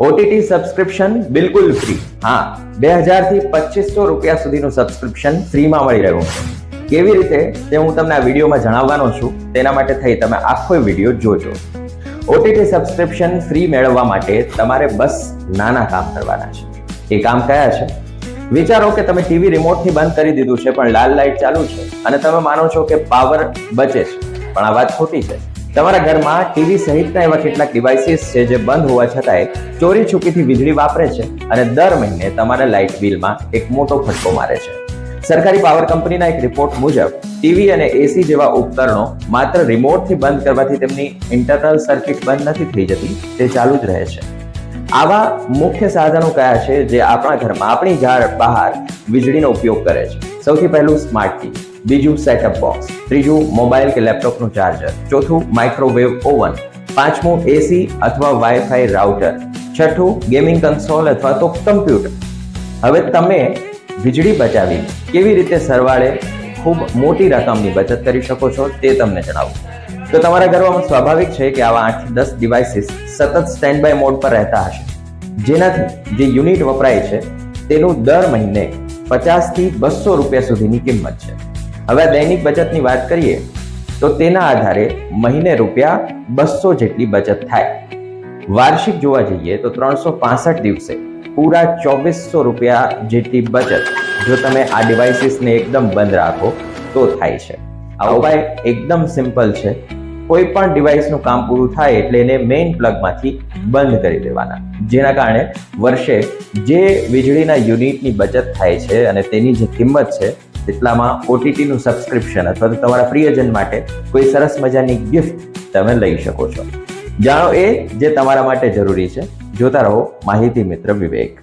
OTT subscription બિલકુલ free. હા, 2000 થી 2500 રૂપિયા સુધીનું સબસ્ક્રિપ્શન ફ્રીમાં મળી રહ્યું છે. કેવી રીતે તે હું તમને આ વિડીયોમાં જણાવવાનો છું. તેના માટે થઈ તમે આખો વિડીયો જોજો. ઓટીટી સબસ્ક્રિપ્શન ફ્રી મેળવવા માટે તમારે બસ નાના કામ કરવાના છે. એ કામ કયા છે? વિચારો કે તમે ટીવી રિમોટથી બંધ કરી દીધું છે, પણ લાલ લાઇટ ચાલુ છે અને તમે માનો છો કે પાવર બચે છે, પણ આ વાત ખોટી છે. તમારા ઘરમાં ટીવી સહિતના એવા કેટલાક ડિવાઇસીસ છે જે બંધ હોવા છતાંય ચોરી છુપીથી વીજળી વાપરે છે અને દર મહિને તમારા લાઇટ બિલમાં એક મોટો ફટકો મારે છે. સરકારી પાવર કંપનીના એક રિપોર્ટ મુજબ ટીવી અને એસી જેવા ઉપકરણો માત્ર રિમોટથી બંધ કરવાથી તેમની ઇન્ટરનલ સર્કિટ બંધ નથી થઈ જતી, તે ચાલુ જ રહે છે. આવા મુખ્ય સાધનો કયા છે જે આપણા ઘરમાં આપણી બહાર વીજળીનો ઉપયોગ કરે છે? સૌથી પહેલું સ્માર્ટ ટીવી, બીજું સેટઅપ બોક્સ, ત્રીજું મોબાઈલ કે લેપટોપનું ચાર્જર, ચોથું માઇક્રોવેવ ઓવન, પાંચમું એસી અથવા વાઈફાઈ રાઉટર, છઠ્ઠું ગેમિંગ કન્સોલ અથવા તો કમ્પ્યુટર. હવે તમે વીજળી બચાવી કેવી રીતે સરવાળે ખૂબ મોટી રકમની બચત કરી શકો છો તે તમને જણાવું. તો તમારા ઘરમાં સ્વાભાવિક છે કે આવા 8 થી 10 ડિવાઇસીસ સતત સ્ટેન્ડ બાય મોડ પર રહેતા હશે, જેનાથી જે યુનિટ વપરાય છે તેનું દર મહિને 50 થી 200 રૂપિયા સુધીની કિંમત છે. હવે દૈનિક બચતની વાત કરીએ તો તેના આધારે મહિને રૂપિયા 200 જેટલી બચત થાય. વાર્ષિક જોવા જઈએ તો 365 દિવસે પૂરા 2400 રૂપિયા જેટલી બચત જો તમે આ ડિવાઇસીસને એકદમ બંધ રાખો તો થાય છે. આ ઉપાય એકદમ સિમ્પલ છે. કોઈ પણ ડિવાઇસનું કામ પૂરું થાય એટલે એને મેઇન પ્લગમાંથી બંધ કરી દેવાના, જેના કારણે વર્ષે જે વીજળીના યુનિટની બચત થાય છે અને તેની જે કિંમત છે તેટલામાં ઓટીટીનું સબસ્ક્રિપ્શન અથવા તો તમારા પ્રિયજન માટે કોઈ સરસ મજાની ગિફ્ટ તમે લઈ શકો છો. જાણો એ જે તમારા માટે જરૂરી છે. જોતા રહો માહિતી મિત્ર વિવેક.